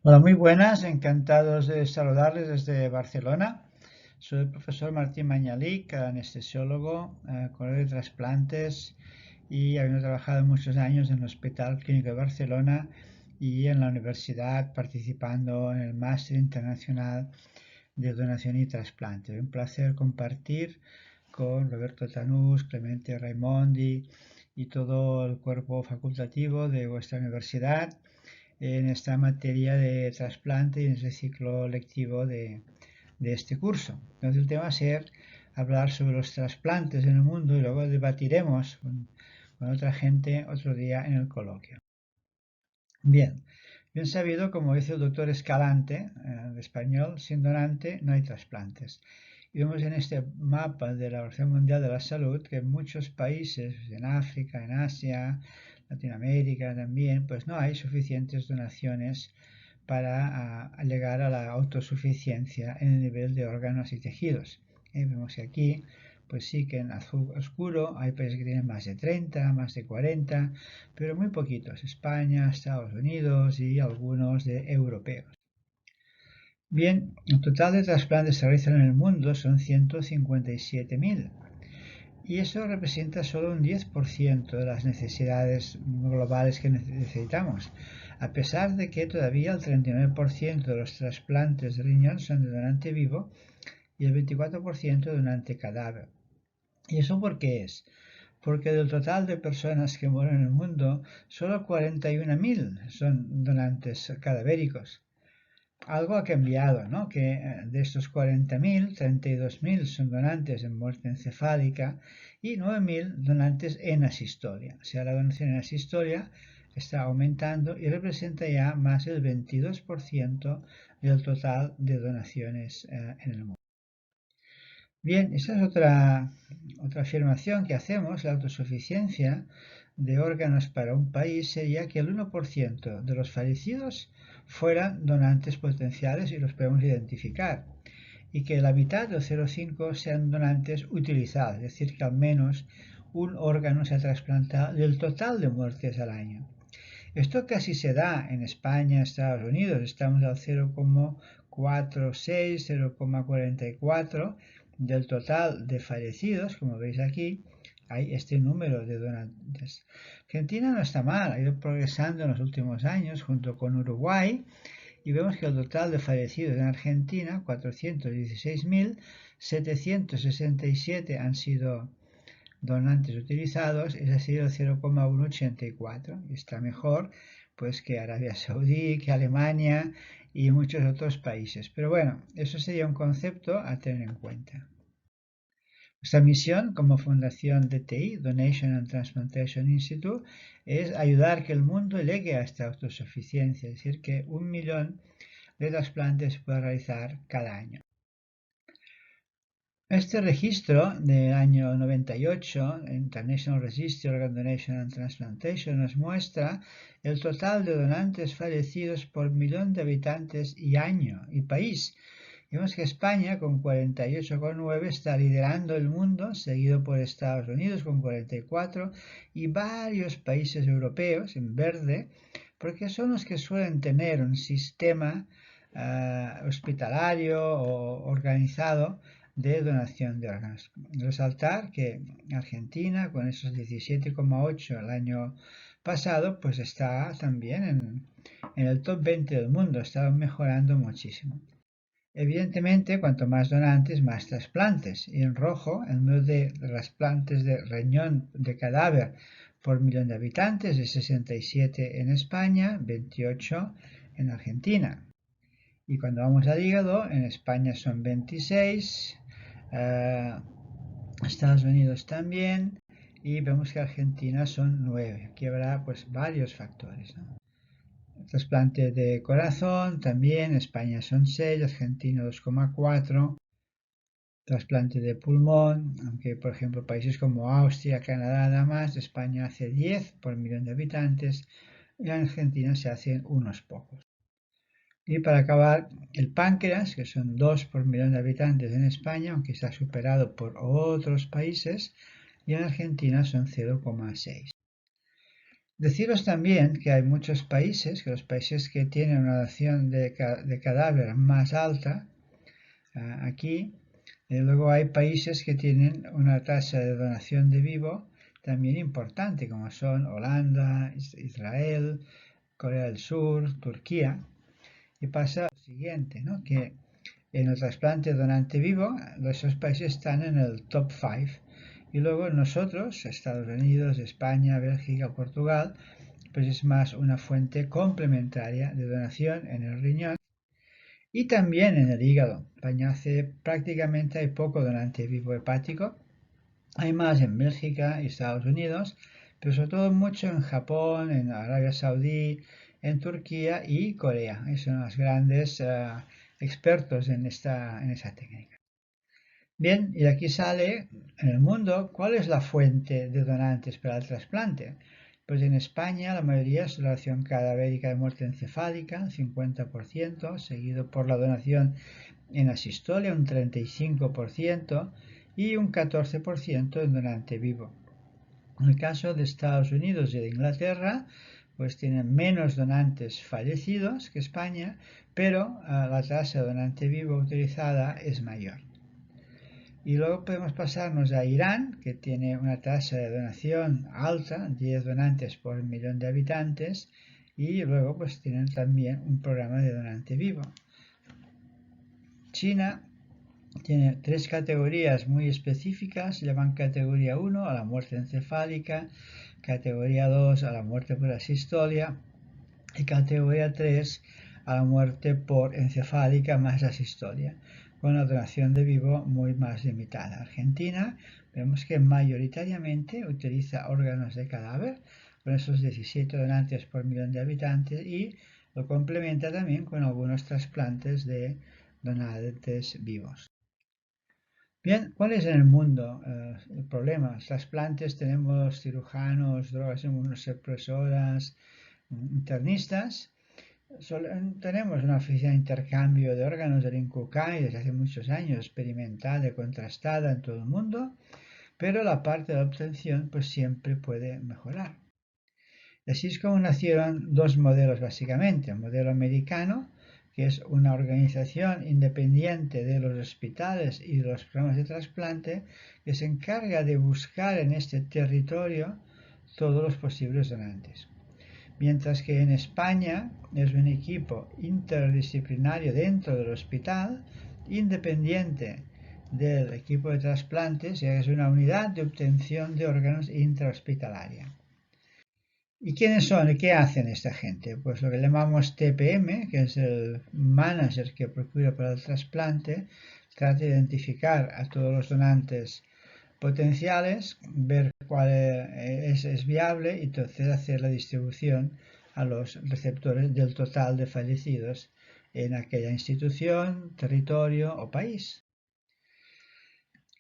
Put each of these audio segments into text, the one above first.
Hola, muy buenas, encantados de saludarles desde Barcelona. Soy el profesor Martín Mañalic, anestesiólogo, colega de trasplantes y habiendo trabajado muchos años en el Hospital Clínico de Barcelona y en la universidad participando en el Máster Internacional de Donación y Trasplante. Un placer compartir con Roberto Tanús, Clemente Raimondi y todo el cuerpo facultativo de vuestra universidad en esta materia de trasplante y en ese ciclo lectivo de este curso. Entonces el tema va a ser hablar sobre los trasplantes en el mundo y luego debatiremos con otra gente otro día en el coloquio. Bien, bien sabido, como dice el doctor Escalante, de español, sin donante no hay trasplantes. Y vemos en este mapa de la Organización Mundial de la Salud que en muchos países, en África, en Asia, Latinoamérica también, pues no hay suficientes donaciones para llegar a la autosuficiencia en el nivel de órganos y tejidos. Vemos que aquí, pues sí que en azul oscuro hay países que tienen más de 30, más de 40, pero muy poquitos, España, Estados Unidos y algunos de europeos. Bien, el total de trasplantes que se realizan en el mundo son 157.000 y eso representa solo un 10% de las necesidades globales que necesitamos, a pesar de que todavía el 39% de los trasplantes de riñón son de donante vivo y el 24% de donante cadáver. ¿Y eso por qué es? Porque del total de personas que mueren en el mundo, solo 41.000 son donantes cadavéricos. Algo ha cambiado, ¿no? Que de estos 40.000, 32.000 son donantes en muerte encefálica y 9.000 donantes en asistolia. O sea, la donación en asistolia está aumentando y representa ya más del 22% del total de donaciones en el mundo. Bien, esa es otra afirmación que hacemos. La autosuficiencia de órganos para un país sería que el 1% de los fallecidos fueran donantes potenciales y los podemos identificar, y que la mitad del 0,5 sean donantes utilizados, es decir, que al menos un órgano se ha trasplantado del total de muertes al año. Esto casi se da en España, Estados Unidos, estamos al 0,46, 0,44 del total de fallecidos, como veis aquí, hay este número de donantes. Argentina no está mal, ha ido progresando en los últimos años junto con Uruguay y vemos que el total de fallecidos en Argentina, 416.767 han sido donantes utilizados, es decir, el 0,184. Y está mejor pues que Arabia Saudí, que Alemania y muchos otros países. Pero bueno, eso sería un concepto a tener en cuenta. Nuestra misión como Fundación DTI, Donation and Transplantation Institute, es ayudar que el mundo llegue a esta autosuficiencia, es decir, que 1.000.000 de trasplantes se pueda realizar cada año. Este registro del año 98, International Registry Organ Donation and Transplantation, nos muestra el total de donantes fallecidos por millón de habitantes y año y país. Vemos que España con 48,9 está liderando el mundo, seguido por Estados Unidos con 44 y varios países europeos en verde, porque son los que suelen tener un sistema hospitalario o organizado de donación de órganos. Resaltar que Argentina, con esos 17,8 el año pasado, pues está también en el top 20 del mundo, está mejorando muchísimo. Evidentemente, cuanto más donantes, más trasplantes. Y en rojo, el número de trasplantes de riñón de cadáver por millón de habitantes es 67 en España, 28 en Argentina. Y cuando vamos al hígado, en España son 26, Estados Unidos también, y vemos que Argentina son 9. Aquí habrá pues varios factores, ¿no? Trasplante de corazón también, España son 6, Argentina 2,4. Trasplante de pulmón, aunque por ejemplo países como Austria, Canadá nada más, España hace 10 por millón de habitantes y en Argentina se hacen unos pocos. Y para acabar, el páncreas, que son 2 por millón de habitantes en España, aunque está superado por otros países, y en Argentina son 0,6. Deciros también que hay muchos países, que los países que tienen una donación de cadáver más alta, aquí, luego hay países que tienen una tasa de donación de vivo también importante, como son Holanda, Israel, Corea del Sur, Turquía. Y pasa lo siguiente, ¿no? Que en el trasplante donante vivo, esos países están en el top 5. Y luego nosotros, Estados Unidos, España, Bélgica, Portugal, pues es más una fuente complementaria de donación en el riñón y también en el hígado. España hace prácticamente hay poco donante vivo hepático. Hay más en Bélgica y Estados Unidos, pero sobre todo mucho en Japón, en Arabia Saudí, en Turquía y Corea. Son los grandes expertos en esa técnica. Bien, y aquí sale en el mundo cuál es la fuente de donantes para el trasplante. Pues en España la mayoría es donación cadavérica de muerte encefálica, 50%, seguido por la donación en asistolia, un 35%, y un 14% en donante vivo. En el caso de Estados Unidos y de Inglaterra, pues tienen menos donantes fallecidos que España, pero la tasa de donante vivo utilizada es mayor. Y luego podemos pasarnos a Irán, que tiene una tasa de donación alta, 10 donantes por millón de habitantes, y luego pues tienen también un programa de donante vivo. China tiene tres categorías muy específicas, se llaman categoría 1 a la muerte encefálica, categoría 2 a la muerte por asistolia y categoría 3 a la muerte por encefálica más asistolia, con la donación de vivo muy más limitada. Argentina vemos que mayoritariamente utiliza órganos de cadáver, con esos 17 donantes por millón de habitantes, y lo complementa también con algunos trasplantes de donantes vivos. Bien, ¿cuál es en el mundo el problema? Trasplantes, tenemos cirujanos, drogas inmunosupresoras, internistas. Tenemos una oficina de intercambio de órganos del INCUCAI desde hace muchos años, experimental y contrastada en todo el mundo, pero la parte de la obtención pues siempre puede mejorar. Así es como nacieron dos modelos básicamente, el modelo americano, que es una organización independiente de los hospitales y de los programas de trasplante, que se encarga de buscar en este territorio todos los posibles donantes. Mientras que en España es un equipo interdisciplinario dentro del hospital, independiente del equipo de trasplantes, y es una unidad de obtención de órganos intrahospitalaria. ¿Y quiénes son y qué hacen esta gente? Pues lo que llamamos TPM, que es el manager que procura para el trasplante, trata de identificar a todos los donantes potenciales, ver cuál es viable y entonces hacer la distribución a los receptores del total de fallecidos en aquella institución, territorio o país.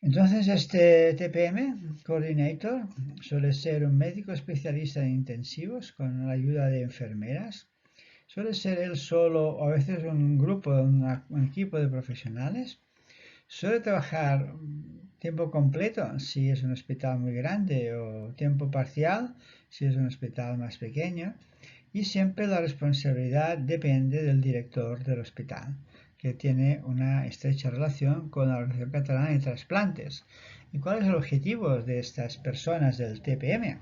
Entonces este TPM Coordinator suele ser un médico especialista en intensivos con la ayuda de enfermeras. Suele ser él solo o a veces un grupo, un equipo de profesionales. Suele trabajar tiempo completo si es un hospital muy grande o tiempo parcial si es un hospital más pequeño. Y siempre la responsabilidad depende del director del hospital, que tiene una estrecha relación con la Organización Catalana de Trasplantes. ¿Y cuál es el objetivo de estas personas del TPM?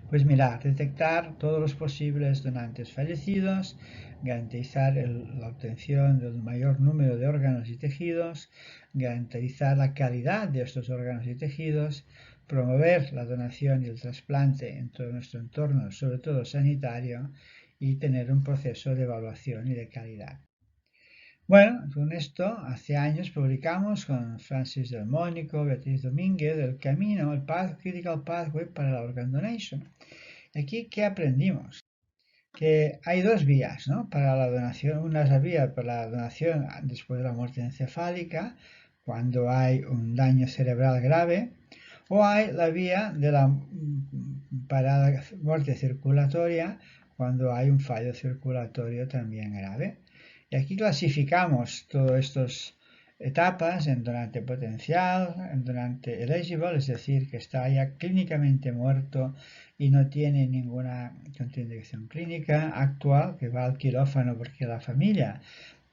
Pues mirar, detectar todos los posibles donantes fallecidos, garantizar la obtención del mayor número de órganos y tejidos, garantizar la calidad de estos órganos y tejidos, promover la donación y el trasplante en todo nuestro entorno, sobre todo sanitario, y tener un proceso de evaluación y de calidad. Bueno, con esto hace años publicamos con Francis Del Mónico, Beatriz Domínguez, el camino, el Critical Pathway para la Organ Donation. Aquí, ¿qué aprendimos? Que hay dos vías, ¿no? Para la donación. Una es la vía para la donación después de la muerte encefálica, cuando hay un daño cerebral grave, o hay la vía de la para la muerte circulatoria, cuando hay un fallo circulatorio también grave. Y aquí clasificamos todos estos etapas en donante potencial, en donante eligible, es decir, que está ya clínicamente muerto y no tiene ninguna contraindicación clínica actual, que va al quirófano porque la familia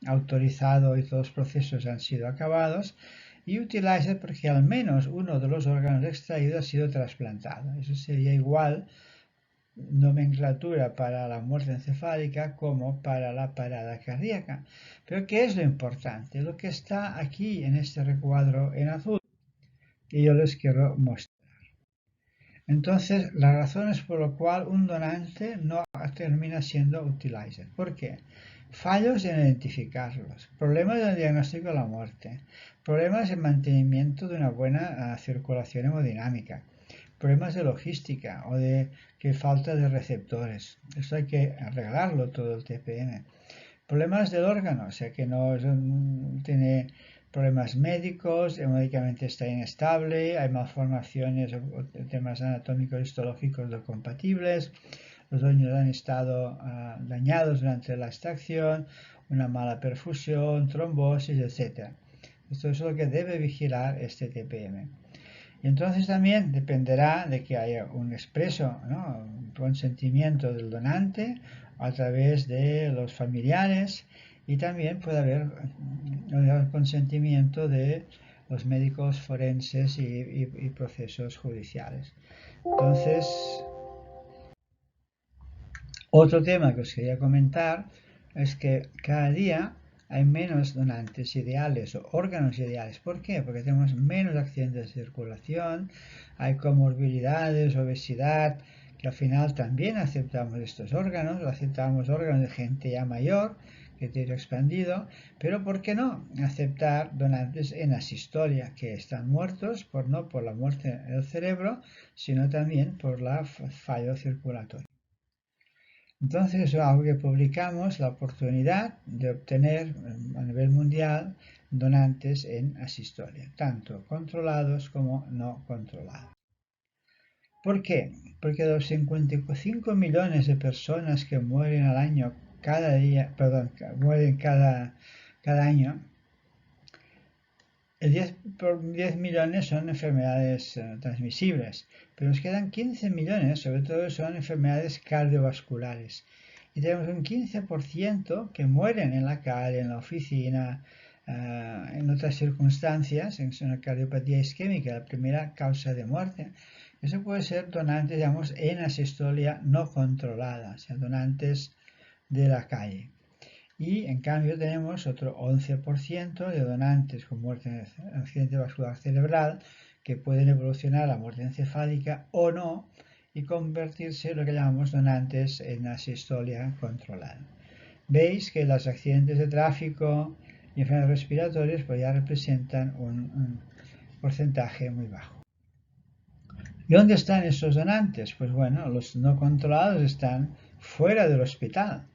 ha autorizado y todos los procesos han sido acabados, y utilizer porque al menos uno de los órganos extraídos ha sido trasplantado. Eso sería igual nomenclatura para la muerte encefálica como para la parada cardíaca. Pero ¿qué es lo importante? Lo que está aquí en este recuadro en azul que yo les quiero mostrar. Entonces, las razones por las cuales un donante no termina siendo utilizer. ¿Por qué? Fallos en identificarlos, problemas en el diagnóstico de la muerte, problemas en mantenimiento de una buena circulación hemodinámica, problemas de logística o de que falta de receptores. Esto hay que arreglarlo todo el TPM. Problemas del órgano, o sea que no tiene problemas médicos, hemodinámicamente está inestable, hay malformaciones o temas anatómicos histológicos no compatibles, los órganos han estado dañados durante la extracción, una mala perfusión, trombosis, etc. Esto es lo que debe vigilar este TPM. Y entonces también dependerá de que haya un expreso, ¿no?, un consentimiento del donante a través de los familiares, y también puede haber el consentimiento de los médicos forenses y procesos judiciales. Entonces, otro tema que os quería comentar es que cada día hay menos donantes ideales o órganos ideales. ¿Por qué? Porque tenemos menos accidentes de circulación, hay comorbilidades, obesidad, que al final también aceptamos estos órganos, aceptamos órganos de gente ya mayor, que tiene expandido, pero ¿por qué no aceptar donantes en asistolia, que están muertos no por la muerte del cerebro, sino también por la fallo circulatorio? Entonces es algo que publicamos, la oportunidad de obtener a nivel mundial donantes en asistolia, tanto controlados como no controlados. ¿Por qué? Porque de los 55 millones de personas que mueren al año mueren cada año, el 10 millones son enfermedades transmisibles, pero nos quedan 15 millones, sobre todo son enfermedades cardiovasculares. Y tenemos un 15% que mueren en la calle, en la oficina, en otras circunstancias, en una cardiopatía isquémica, la primera causa de muerte. Eso puede ser donantes, digamos, en asistolia no controlada, o sea, donantes de la calle. Y en cambio tenemos otro 11% de donantes con muerte en accidente vascular cerebral que pueden evolucionar a muerte encefálica o no y convertirse en lo que llamamos donantes en asistolia controlada. Veis que los accidentes de tráfico y enfermedades respiratorias pues ya representan un porcentaje muy bajo. ¿Y dónde están esos donantes? Pues bueno, los no controlados están fuera del hospital,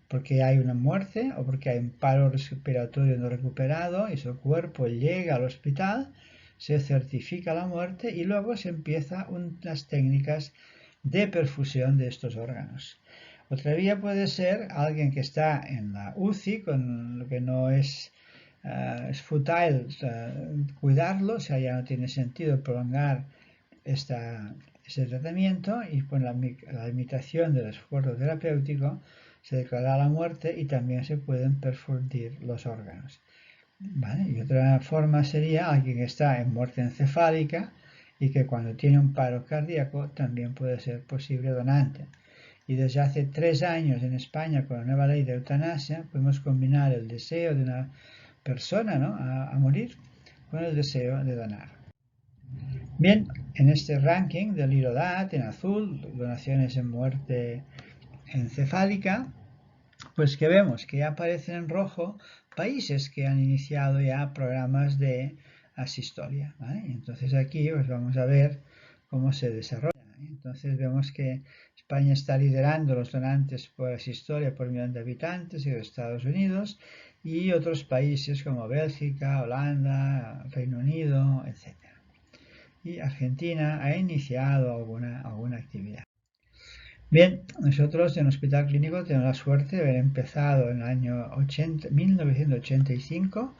porque hay una muerte o porque hay un paro respiratorio no recuperado y su cuerpo llega al hospital, se certifica la muerte y luego se empiezan unas técnicas de perfusión de estos órganos. Otra vía puede ser alguien que está en la UCI, con lo que no es futile cuidarlo, o sea, ya no tiene sentido prolongar este tratamiento, y con la limitación del esfuerzo terapéutico se declara la muerte y también se pueden perfundir los órganos. ¿Vale? Y otra forma sería alguien que está en muerte encefálica y que cuando tiene un paro cardíaco también puede ser posible donante. Y desde hace 3 años en España, con la nueva ley de eutanasia, podemos combinar el deseo de una persona, ¿no?, a morir con el deseo de donar. Bien, en este ranking del IRODAT en azul, donaciones en muerte encefálica, pues que vemos que ya aparecen en rojo países que han iniciado ya programas de asistolia, ¿vale? Entonces aquí pues vamos a ver cómo se desarrolla. Entonces vemos que España está liderando los donantes por asistolia por millón de habitantes y los Estados Unidos, y otros países como Bélgica, Holanda, Reino Unido, etc. Y Argentina ha iniciado alguna actividad. Bien, nosotros en Hospital Clínico tenemos la suerte de haber empezado en el año 1985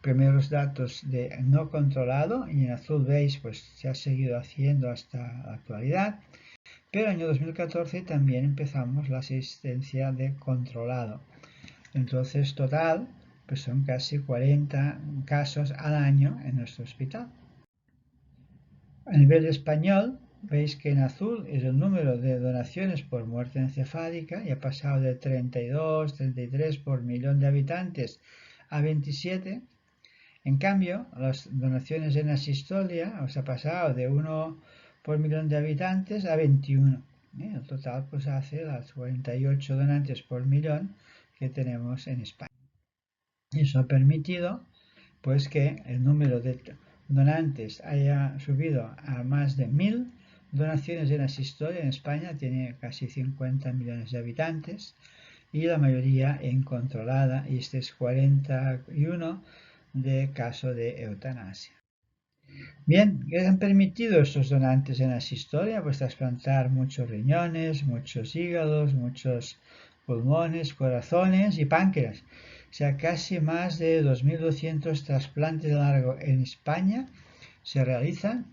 primeros datos de no controlado y en azul veis pues se ha seguido haciendo hasta la actualidad, pero en el año 2014 también empezamos la asistencia de controlado. Entonces total pues son casi 40 casos al año en nuestro hospital. A nivel español veis que en azul es el número de donaciones por muerte encefálica y ha pasado de 32, 33 por millón de habitantes a 27. En cambio, las donaciones en asistolia os ha pasado de 1 por millón de habitantes a 21. El total pues hace las 48 donantes por millón que tenemos en España. Y eso ha permitido pues que el número de donantes haya subido a más de 1000 donaciones en asistolia. En España tiene casi 50 millones de habitantes y la mayoría en controlada, y este es 41 de caso de eutanasia. Bien, ¿qué han permitido estos donantes en asistolia? Pues trasplantar muchos riñones, muchos hígados, muchos pulmones, corazones y páncreas. O sea, casi más de 2.200 trasplantes de largo en España se realizan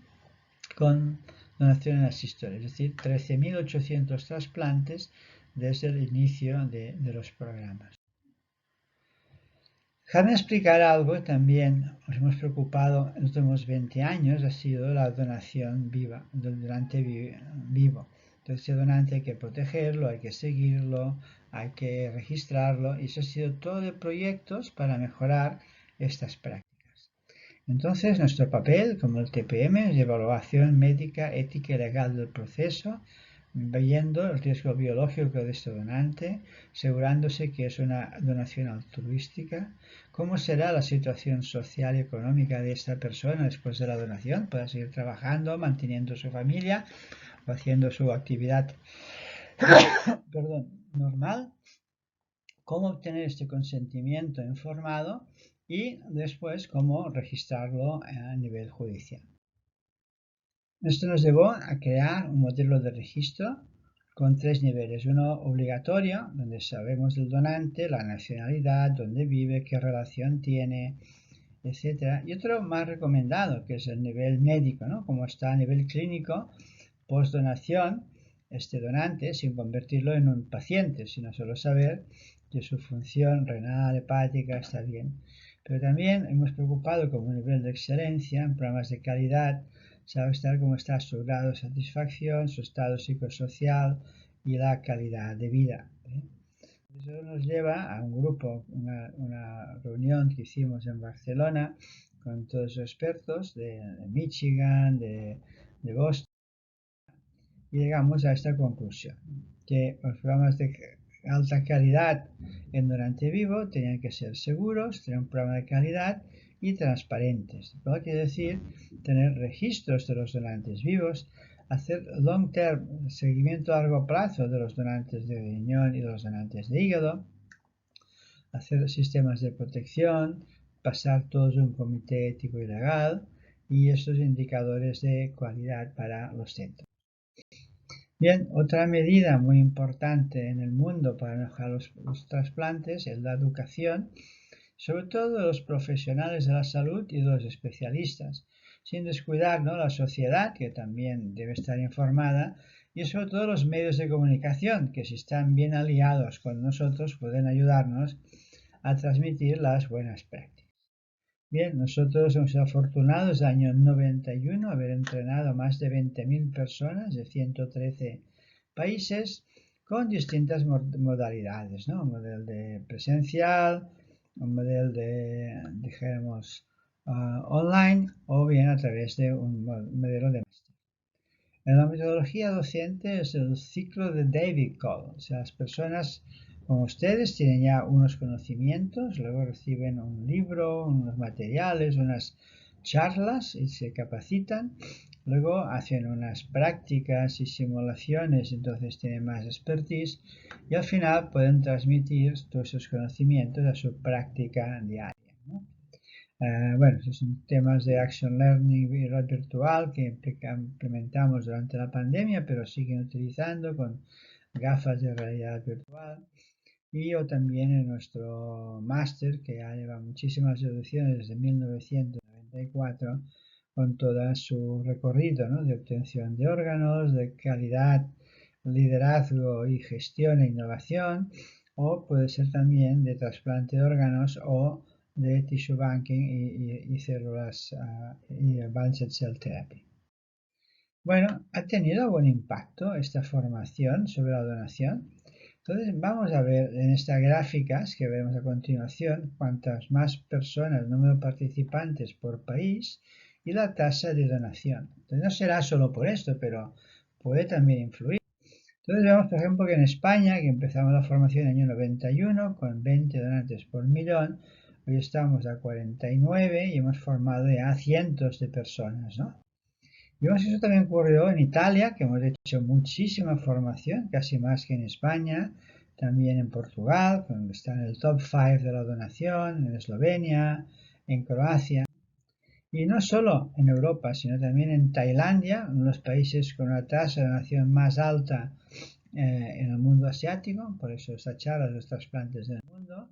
con donación en asistolia, es decir, 13.800 trasplantes desde el inicio de los programas. Déjame explicar algo que también nos hemos preocupado en los últimos 20 años, ha sido la donación viva, del donante vivo. Entonces, el donante hay que protegerlo, hay que seguirlo, hay que registrarlo, y eso ha sido todo de proyectos para mejorar estas prácticas. Entonces, nuestro papel, como el TPM, es de evaluación médica, ética y legal del proceso, viendo el riesgo biológico de este donante, asegurándose que es una donación altruística, cómo será la situación social y económica de esta persona después de la donación, para seguir trabajando, manteniendo su familia o haciendo su actividad normal, cómo obtener este consentimiento informado y después cómo registrarlo a nivel judicial. Esto nos llevó a crear un modelo de registro con 3 niveles. Uno obligatorio, donde sabemos del donante, la nacionalidad, dónde vive, qué relación tiene, etc. Y otro más recomendado, que es el nivel médico, ¿no? Como está a nivel clínico, post-donación, este donante, sin convertirlo en un paciente, sino solo saber que su función renal, hepática está bien. Pero también hemos preocupado como un nivel de excelencia en programas de calidad, saber cómo está su grado de satisfacción, su estado psicosocial y la calidad de vida. Eso nos lleva a un grupo, una reunión que hicimos en Barcelona con todos los expertos de Michigan, de Boston, y llegamos a esta conclusión, que los programas de alta calidad en donante vivo tenían que ser seguros, tener un programa de calidad y transparentes. Lo quiere decir tener registros de los donantes vivos, hacer long term, seguimiento a largo plazo de los donantes de riñón y de los donantes de hígado, hacer sistemas de protección, pasar todos un comité ético y legal y estos indicadores de calidad para los centros. Bien, otra medida muy importante en el mundo para mejorar los trasplantes es la educación, sobre todo de los profesionales de la salud y de los especialistas, sin descuidar, ¿no?, la sociedad, que también debe estar informada, y sobre todo los medios de comunicación, que si están bien aliados con nosotros pueden ayudarnos a transmitir las buenas prácticas. Bien, nosotros hemos sido afortunados el año 91 haber entrenado a más de 20.000 personas de 113 países con distintas modalidades, ¿no? Un modelo de presencial, un modelo de, dijéramos, online, o bien a través de un modelo de máster. En la metodología docente es el ciclo de David Cole, o sea, las personas como ustedes tienen ya unos conocimientos, luego reciben un libro, unos materiales, unas charlas y se capacitan, luego hacen unas prácticas y simulaciones, entonces tienen más expertise y al final pueden transmitir todos esos conocimientos a su práctica diaria, ¿no? Bueno, esos son temas de Action Learning y red virtual que implementamos durante la pandemia, pero siguen utilizando con gafas de realidad virtual. y o también en nuestro máster, que ya lleva muchísimas ediciones desde 1994, con todo su recorrido, ¿no?, de obtención de órganos, de calidad, liderazgo y gestión e innovación, o puede ser también de trasplante de órganos o de tissue banking y células y advanced cell therapy. Bueno, ¿ha tenido buen impacto esta formación sobre la donación? Entonces vamos a ver en estas gráficas que veremos a continuación cuantas más personas, número de participantes por país y la tasa de donación. Entonces no será solo por esto, pero puede también influir. Entonces vemos, por ejemplo, que en España, que empezamos la formación en el año 91 con 20 donantes por millón, hoy estamos a 49 y hemos formado ya cientos de personas, ¿no? Vemos que eso también ocurrió en Italia, que hemos hecho muchísima formación, casi más que en España, también en Portugal, que está en el top 5 de la donación, en Eslovenia, en Croacia. Y no solo en Europa, sino también en Tailandia, uno de los países con una tasa de donación más alta en el mundo asiático, por eso esta charla de los trasplantes del mundo.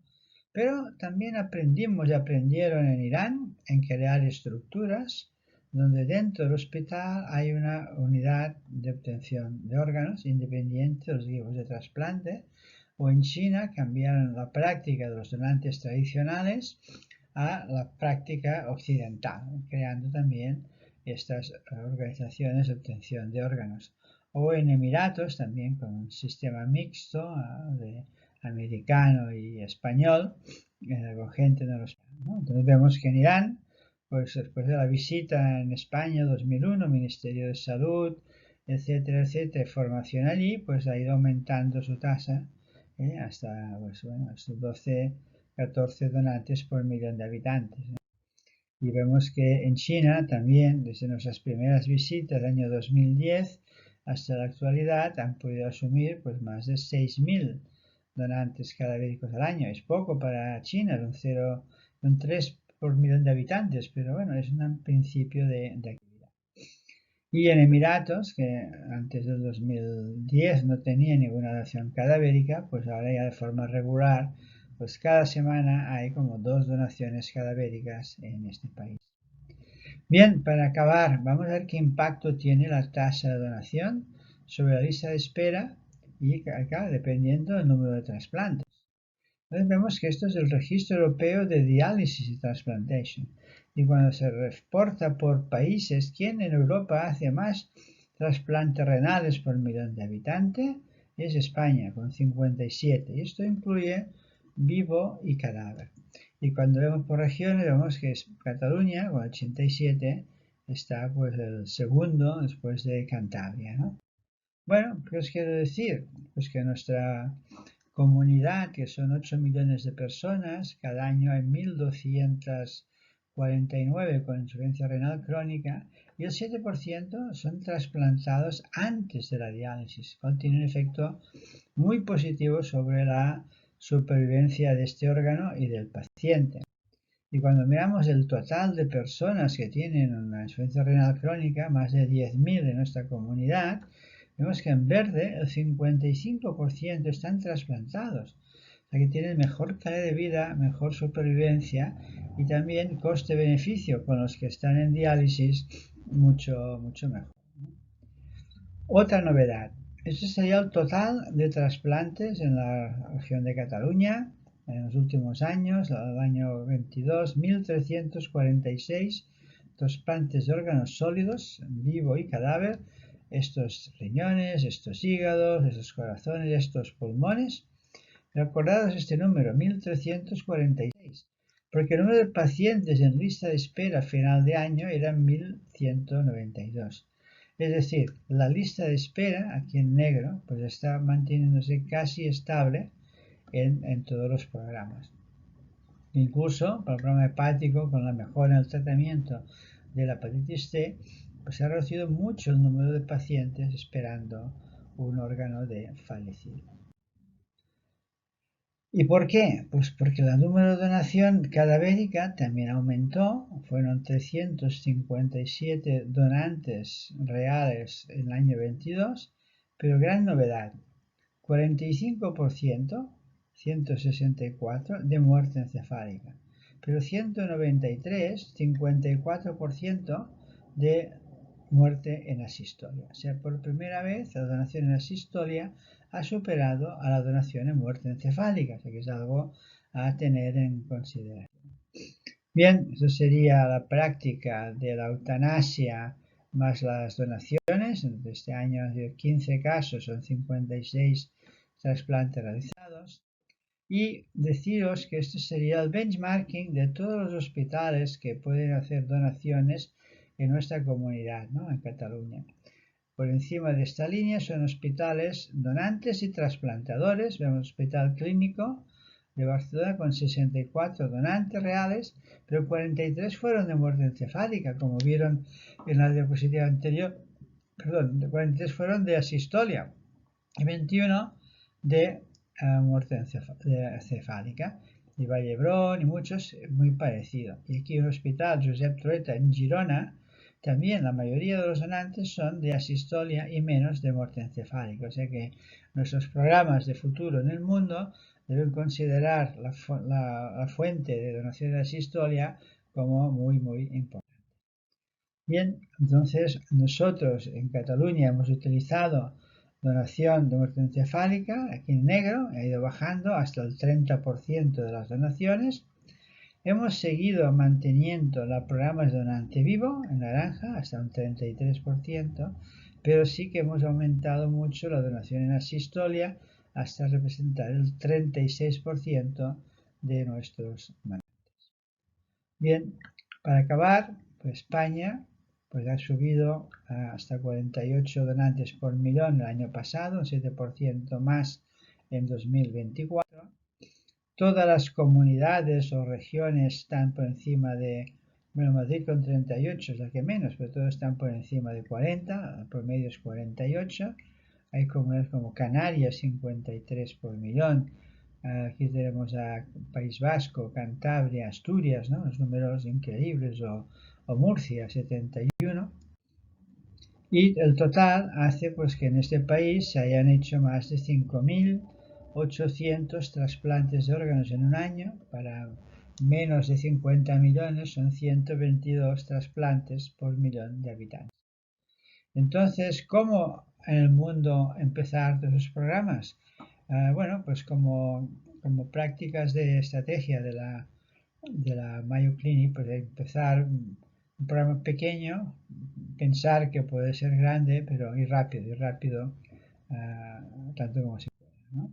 Pero también aprendimos y aprendieron en Irán en crear estructuras donde dentro del hospital hay una unidad de obtención de órganos independiente de los equipos de trasplante, o en China cambiaron la práctica de los donantes tradicionales a la práctica occidental, creando también estas organizaciones de obtención de órganos. O en Emiratos también con un sistema mixto de americano y español, con gente de los, ¿no? Entonces vemos que en Irán, pues después de la visita en España 2001, Ministerio de Salud, etcétera, etcétera, formación allí, pues ha ido aumentando su tasa hasta, pues, bueno, hasta 12, 14 donantes por millón de habitantes, ¿no? Y vemos que en China también, desde nuestras primeras visitas del año 2010 hasta la actualidad, han podido asumir pues más de 6.000 donantes cadavéricos al año. Es poco para China, es un 3 por millón de habitantes, pero bueno, es un principio de actividad. Y en Emiratos, que antes del 2010 no tenía ninguna donación cadavérica, pues ahora ya de forma regular, pues cada semana hay como 2 donaciones cadavéricas en este país. Bien, para acabar, vamos a ver qué impacto tiene la tasa de donación sobre la lista de espera y acá dependiendo del número de trasplantes. Entonces vemos que esto es el Registro Europeo de Diálisis y Transplantation. Y cuando se reporta por países, ¿quién en Europa hace más trasplantes renales por millón de habitantes? Es España, con 57. Y esto incluye vivo y cadáver. Y cuando vemos por regiones, vemos que es Cataluña, con 87, está pues el segundo después de Cantabria, ¿no? Bueno, ¿qué os quiero decir? Pues que nuestra comunidad, que son 8 millones de personas, cada año hay 1.249 con insuficiencia renal crónica y el 7% son trasplantados antes de la diálisis, cual tiene un efecto muy positivo sobre la supervivencia de este órgano y del paciente. Y cuando miramos el total de personas que tienen una insuficiencia renal crónica, más de 10.000 en nuestra comunidad, vemos que en verde el 55% están trasplantados, o sea que tienen mejor calidad de vida, mejor supervivencia y también coste-beneficio con los que están en diálisis mucho, mucho mejor. Otra novedad, este sería el total de trasplantes en la región de Cataluña en los últimos años, el año 22, 1.346 trasplantes de órganos sólidos, vivo y cadáver, estos riñones, estos hígados, estos corazones, estos pulmones. Recordados este número, 1.346, porque el número de pacientes en lista de espera a final de año era 1.192. Es decir, la lista de espera, aquí en negro, pues está manteniéndose casi estable en todos los programas. Incluso para el programa hepático, con la mejora en el tratamiento de la hepatitis C, pues se ha reducido mucho el número de pacientes esperando un órgano de fallecido. ¿Y por qué? Pues porque el número de donación cadavérica también aumentó, fueron 357 donantes reales en el año 22, pero gran novedad, 45%, 164 de muerte encefálica, pero 193, 54% de muerte en asistolia. O sea, por primera vez la donación en asistolia ha superado a la donación en muerte encefálica, o sea que es algo a tener en consideración. Bien, eso sería la práctica de la eutanasia más las donaciones. Este año hay 15 casos, son 56 trasplantes realizados. Y deciros que este sería el benchmarking de todos los hospitales que pueden hacer donaciones en nuestra comunidad, ¿no? En Cataluña. Por encima de esta línea son hospitales donantes y trasplantadores. Vemos el Hospital Clínico de Barcelona con 64 donantes reales, pero 43 fueron de muerte encefálica, como vieron en la diapositiva anterior. Perdón, 43 fueron de asistolia y 21 de muerte encefálica. Y Vallebrón y muchos muy parecidos. Y aquí un hospital, Josep Trueta, en Girona, también la mayoría de los donantes son de asistolia y menos de muerte encefálica. O sea que nuestros programas de futuro en el mundo deben considerar la fuente de donación de asistolia como muy, muy importante. Bien, entonces nosotros en Cataluña hemos utilizado donación de muerte encefálica, aquí en negro, ha ido bajando hasta el 30% de las donaciones. Hemos seguido manteniendo los programas de donante vivo en naranja hasta un 33%, pero sí que hemos aumentado mucho la donación en asistolia hasta representar el 36% de nuestros donantes. Bien, para acabar, pues España pues ha subido hasta 48 donantes por millón el año pasado, un 7% más en 2024. Todas las comunidades o regiones están por encima de, bueno, Madrid con 38 es la que menos, pero todos están por encima de 40, el promedio es 48. Hay comunidades como Canarias, 53 por millón. Aquí tenemos a País Vasco, Cantabria, Asturias, ¿no? Los números increíbles, o Murcia, 71. Y el total hace pues que en este país se hayan hecho más de 5.800 trasplantes de órganos en un año. Para menos de 50 millones son 122 trasplantes por millón de habitantes. Entonces, ¿cómo en el mundo empezar esos programas? Bueno, pues como prácticas de estrategia de la Mayo Clinic, pues empezar un programa pequeño, pensar que puede ser grande, pero ir rápido, tanto como se puede, ¿no?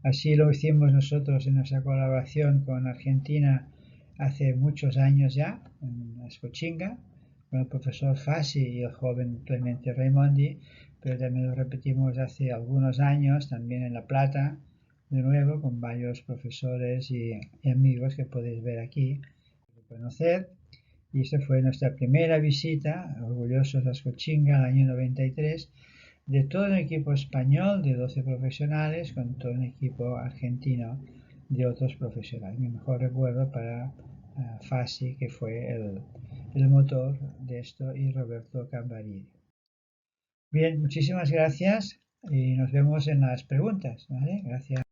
Así lo hicimos nosotros en nuestra colaboración con Argentina hace muchos años ya, en Escochinga, con el profesor Fassi y el joven Clemente Raimondi, pero también lo repetimos hace algunos años también en La Plata, de nuevo con varios profesores y amigos que podéis ver aquí, conocer. Y esta fue nuestra primera visita, orgullosos a Escochinga, el año 93, de todo un equipo español de 12 profesionales con todo un equipo argentino de otros profesionales. Mi mejor recuerdo para Fassi, que fue el motor de esto, y Roberto Cambarini. Bien, muchísimas gracias y nos vemos en las preguntas, ¿vale? Gracias.